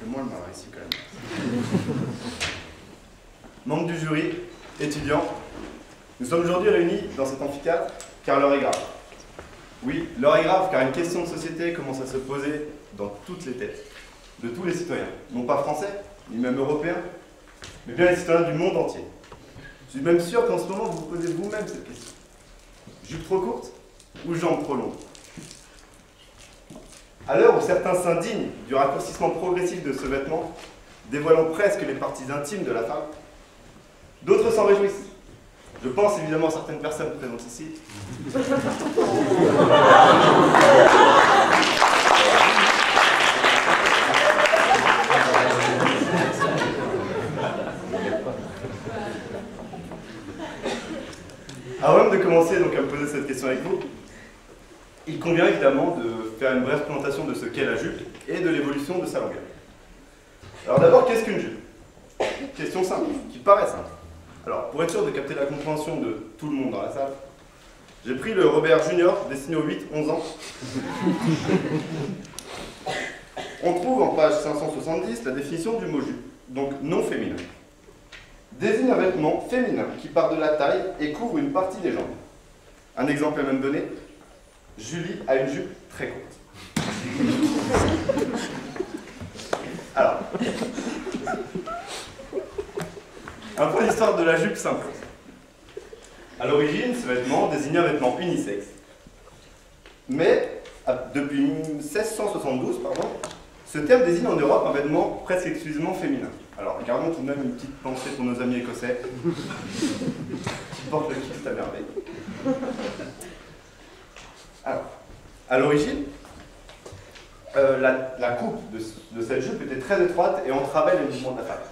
fait moins le malin ici quand même. Membres du jury, étudiants, nous sommes aujourd'hui réunis dans cet amphithéâtre car l'heure est grave. Oui, l'heure est grave car une question de société commence à se poser dans toutes les têtes de tous les citoyens, non pas français, ni même européens, mais bien les citoyens du monde entier. Je suis même sûr qu'en ce moment vous vous posez vous-même cette question. Jupe trop courte ou jambes trop longues? À l'heure où certains s'indignent du raccourcissement progressif de ce vêtement, dévoilant presque les parties intimes de la femme, d'autres s'en réjouissent. Je pense évidemment à certaines personnes présentes ici. Avant de commencer donc à me poser cette question avec vous, il convient évidemment de faire une brève présentation de ce qu'est la jupe et de l'évolution de sa longueur. Alors d'abord, qu'est-ce qu'une jupe? Question simple, qui paraît simple. Alors, pour être sûr de capter la compréhension de tout le monde dans la salle, j'ai pris le Robert Junior, destiné aux 8-11 ans. On trouve en page 570 la définition du mot jupe, donc non féminin. Désigne un vêtement féminin qui part de la taille et couvre une partie des jambes. Un exemple est même donné. Julie a une jupe très courte. Alors, un point d'histoire de la jupe s'impose. À l'origine, ce vêtement désignait un vêtement unisexe. Mais, depuis 1672, ce terme désigne en Europe un vêtement presque exclusivement féminin. Alors, gardons tout de même une petite pensée pour nos amis écossais, qui portent le kilt à merveille. Alors, à l'origine, la coupe de cette jupe était très étroite et entravait les mouvements de la femme.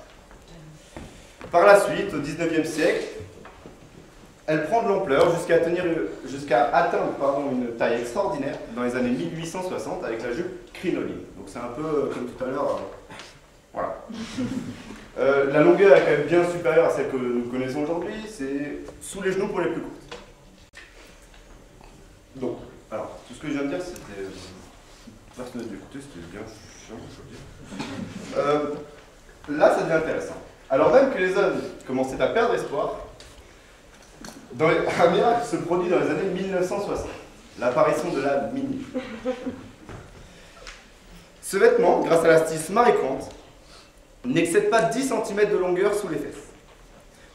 Par la suite, au XIXe siècle, elle prend de l'ampleur jusqu'à atteindre une taille extraordinaire dans les années 1860 avec la jupe crinoline. Donc c'est un peu comme tout à l'heure. Voilà. La longueur est quand même bien supérieure à celle que nous connaissons aujourd'hui. C'est sous les genoux pour les plus courtes. Donc, alors, tout ce que je viens de dire, c'était... Personne n'a dû écouter, c'était bien chiant, je veux dire. Là, ça devient intéressant. Alors même que les hommes commençaient à perdre espoir, un miracle se produit dans les années 1960, l'apparition de la mini. Ce vêtement, grâce à l'astuce Marie Quant, n'excède pas 10 cm de longueur sous les fesses.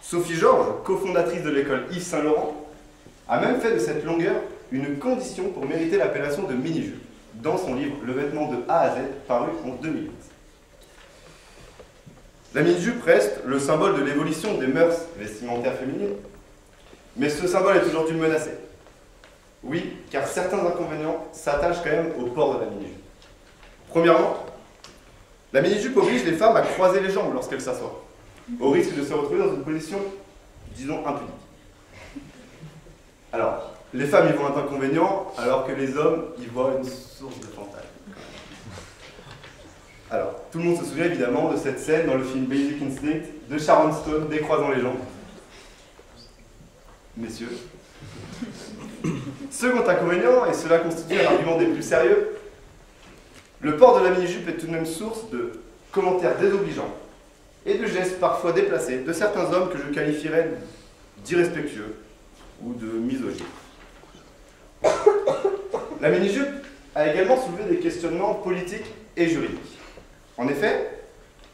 Sophie Georges, cofondatrice de l'école Yves Saint-Laurent, a même fait de cette longueur une condition pour mériter l'appellation de mini-jupe, dans son livre Le vêtement de A à Z, paru en 2008. La mini-jupe reste le symbole de l'évolution des mœurs vestimentaires féminines, mais ce symbole est aujourd'hui menacé. Oui, car certains inconvénients s'attachent quand même au port de la mini-jupe. Premièrement, la mini-jupe oblige les femmes à croiser les jambes lorsqu'elles s'assoient, au risque de se retrouver dans une position, disons, impudique. Alors, les femmes y voient un inconvénient, alors que les hommes y voient une source de fantasme. Alors, tout le monde se souvient évidemment de cette scène dans le film Basic Instinct de Sharon Stone décroisant les jambes. Messieurs. Second inconvénient, et cela constitue un argument des plus sérieux, le port de la mini-jupe est tout de même source de commentaires désobligeants et de gestes parfois déplacés de certains hommes que je qualifierais d'irrespectueux ou de misogynes. La mini-jupe a également soulevé des questionnements politiques et juridiques. En effet,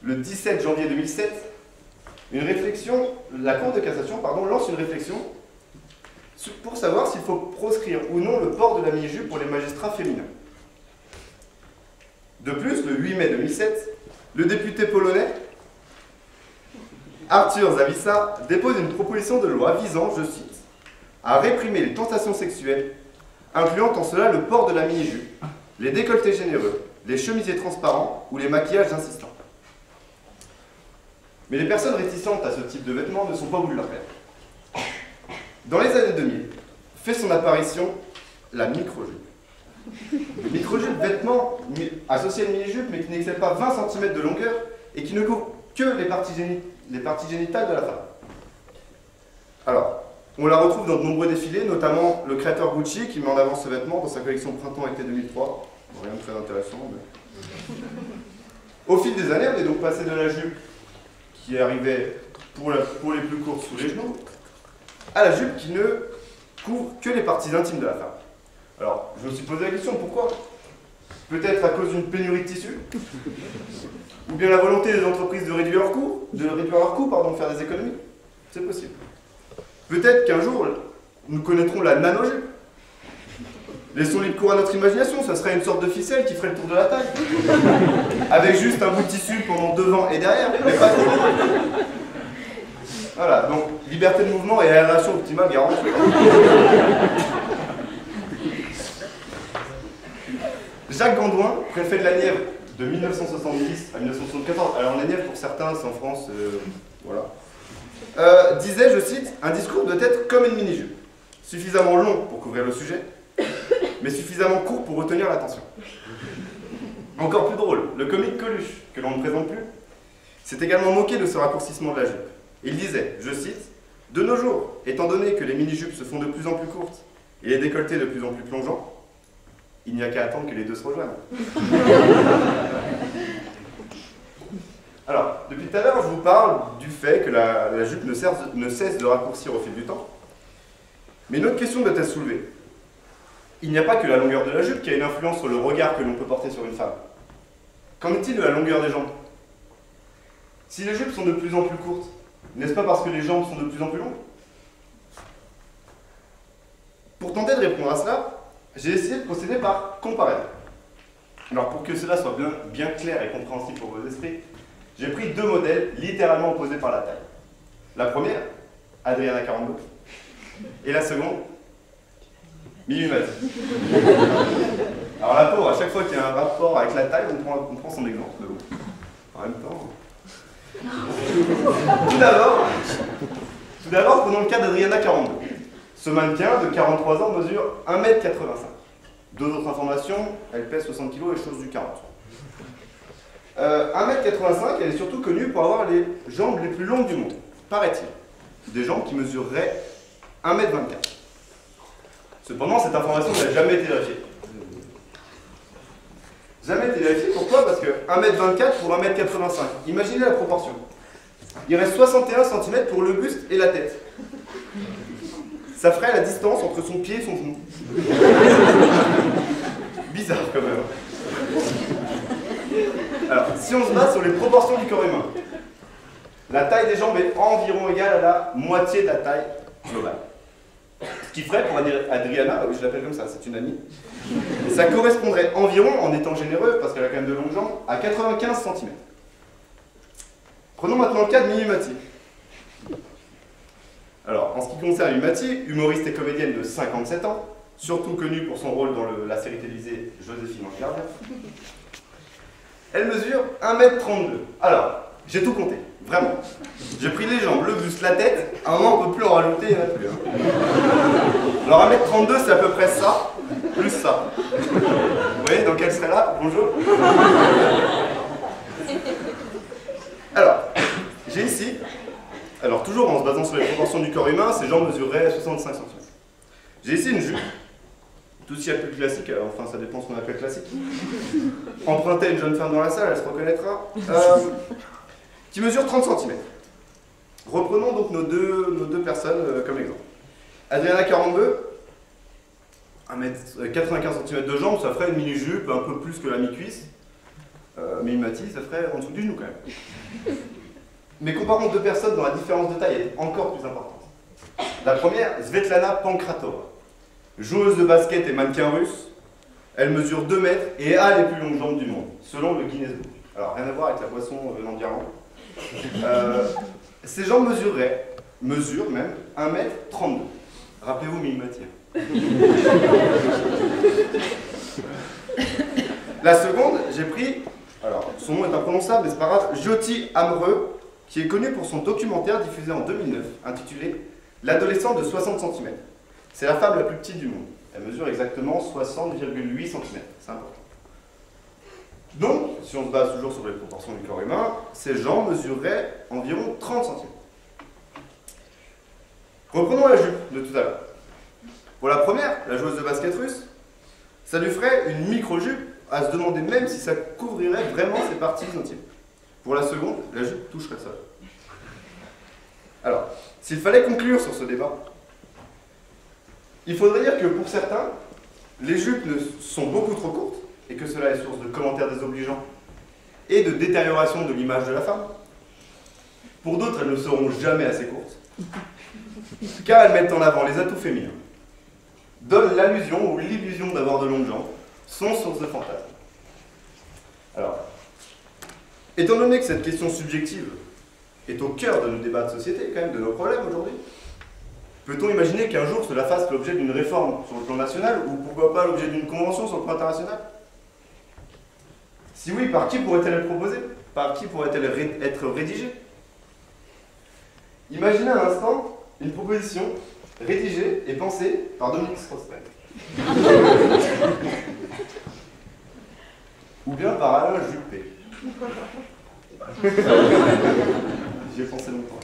le 17 janvier 2007, la Cour de cassation lance une réflexion pour savoir s'il faut proscrire ou non le port de la mini-jupe pour les magistrats féminins. De plus, le 8 mai 2007, le député polonais Artur Zawisa dépose une proposition de loi visant, je cite, à réprimer les tentations sexuelles, incluant en cela le port de la mini-jupe, les décolletés généreux, les chemisiers transparents ou les maquillages insistants. Mais les personnes réticentes à ce type de vêtements ne sont pas au bout de leur peine. Dans les années 2000, fait son apparition la micro-jupe. Le micro-jupe, vêtement associé à une mini-jupe, mais qui n'excède pas 20 cm de longueur et qui ne couvre que les parties génitales de la femme. Alors, on la retrouve dans de nombreux défilés, notamment le créateur Gucci qui met en avant ce vêtement dans sa collection printemps-été 2003. Rien de très intéressant, mais... Au fil des années, on est donc passé de la jupe qui arrivait pour les plus courtes sous les genoux, à la jupe qui ne couvre que les parties intimes de la femme. Alors, je me suis posé la question, pourquoi? Peut-être à cause d'une pénurie de tissu? Ou bien la volonté des entreprises de réduire leurs coûts, de faire des économies? C'est possible. Peut-être qu'un jour, nous connaîtrons la nano-jupe. Laissons libre cours à notre imagination, ça serait une sorte de ficelle qui ferait le tour de la taille. Avec juste un bout de tissu pendant devant et derrière, mais pas trop. Voilà, donc liberté de mouvement et aération optimale garantie. Jacques Gandouin, préfet de la Nièvre de 1970 à 1974, alors la Nièvre pour certains c'est en France, voilà, disait, je cite, « Un discours doit être comme une mini-jupe, suffisamment long pour couvrir le sujet, mais suffisamment court pour retenir l'attention. » Encore plus drôle, le comique Coluche, que l'on ne présente plus, s'est également moqué de ce raccourcissement de la jupe. Il disait, je cite, « De nos jours, étant donné que les mini-jupes se font de plus en plus courtes et les décolletés de plus en plus plongeants, il n'y a qu'à attendre que les deux se rejoignent. » Alors, depuis tout à l'heure, je vous parle du fait que la jupe ne cesse de raccourcir au fil du temps. Mais une autre question doit être soulevée. Il n'y a pas que la longueur de la jupe qui a une influence sur le regard que l'on peut porter sur une femme. Qu'en est-il de la longueur des jambes? Si les jupes sont de plus en plus courtes, n'est-ce pas parce que les jambes sont de plus en plus longues? Pour tenter de répondre à cela, j'ai essayé de procéder par comparaison. Alors pour que cela soit bien clair et compréhensible pour vos esprits, j'ai pris deux modèles littéralement opposés par la taille. La première, Adriana 42, et la seconde, Mimi Mati. Alors la pauvre, à chaque fois qu'il y a un rapport avec la taille, on prend son exemple. Mais bon, en même temps... Tout d'abord, prenons le cas d'Adriana 42. Ce mannequin de 43 ans mesure 1,85 m. Deux autres informations, elle pèse 60 kg et chose du 40. 1,85 m, elle est surtout connue pour avoir les jambes les plus longues du monde, paraît-il. Des jambes qui mesureraient 1,24 m. Cependant, cette information n'a jamais été vérifiée. Jamais été vérifiée, pourquoi? Parce que 1,24 m pour 1,85 m. Imaginez la proportion. Il reste 61 cm pour le buste et la tête. Ça ferait la distance entre son pied et son genou. Bizarre quand même. Alors, si on se base sur les proportions du corps humain, la taille des jambes est environ égale à la moitié de la taille globale. Ce qui ferait pour Adriana, oui je l'appelle comme ça, c'est une amie, ça correspondrait environ, en étant généreux, parce qu'elle a quand même de longues jambes, à 95 cm. Prenons maintenant le cas de Mimi Mati. Alors, en ce qui concerne Mimi Mati, humoriste et comédienne de 57 ans, surtout connue pour son rôle dans la série télévisée Joséphine Ange Gardien, elle mesure 1,32 m. Alors, j'ai tout compté, vraiment. J'ai pris les jambes, le buste, la tête, à un moment on ne peut plus en rajouter, il n'y en a plus. Hein. Alors 1,32 m c'est à peu près ça, plus ça. Vous voyez, donc elle serait là, bonjour. Alors, j'ai ici, alors toujours en se basant sur les proportions du corps humain, ces jambes mesureraient 65 cm. J'ai ici une jupe, tout ce qu'il y a de plus classique, enfin ça dépend ce qu'on appelle classique. Empruntez à une jeune femme dans la salle, elle se reconnaîtra. Qui mesure 30 cm. Reprenons donc nos deux personnes comme exemple. Adriana 42, 95 cm de jambes, ça ferait une mini-jupe un peu plus que la mi-cuisse. Mimi Mati, ça ferait en dessous du genou quand même. Mais comparons deux personnes dont la différence de taille est encore plus importante. La première, Svetlana Pankratova. Joueuse de basket et mannequin russe, elle mesure 2 mètres et a les plus longues jambes du monde, selon le Guinness Book. Alors rien à voir avec la boisson venant d'Irlande. Ces jambes mesurent même 1,32 m. Rappelez-vous Mimi Mati. La seconde, j'ai pris, alors son nom est imprononçable mais c'est pas grave, Jyoti Amreux, qui est connu pour son documentaire diffusé en 2009, intitulé « L'adolescente de 60 cm ». C'est la femme la plus petite du monde. Elle mesure exactement 60,8 cm. C'est important. Donc, si on se base toujours sur les proportions du corps humain, ces jambes mesureraient environ 30 cm. Reprenons la jupe de tout à l'heure. Pour la première, la joueuse de basket russe, ça lui ferait une micro-jupe à se demander même si ça couvrirait vraiment ces parties intimes. Pour la seconde, la jupe toucherait le sol. Alors, s'il fallait conclure sur ce débat, il faudrait dire que pour certains, les jupes sont beaucoup trop courtes et que cela est source de commentaires désobligeants et de détérioration de l'image de la femme. Pour d'autres, elles ne seront jamais assez courtes, car elles mettent en avant les atouts féminins, donnent l'allusion ou l'illusion d'avoir de longues jambes, sont source de fantasmes. Alors, étant donné que cette question subjective est au cœur de nos débats de société, quand même, de nos problèmes aujourd'hui, peut-on imaginer qu'un jour cela fasse l'objet d'une réforme sur le plan national ou pourquoi pas l'objet d'une convention sur le plan international? Si oui, par qui pourrait-elle être proposée? Par qui pourrait-elle être rédigée? Imaginez un instant une proposition rédigée et pensée par Dominique Strauss-Kahn. Ou bien par Alain Juppé. J'y ai pensé longtemps.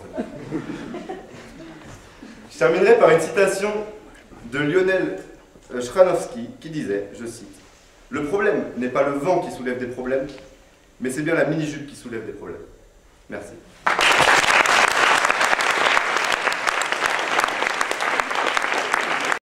Je terminerai par une citation de Lionel Schranowski qui disait, je cite, « Le problème n'est pas le vent qui soulève des problèmes, mais c'est bien la mini-jupe qui soulève des problèmes. » Merci.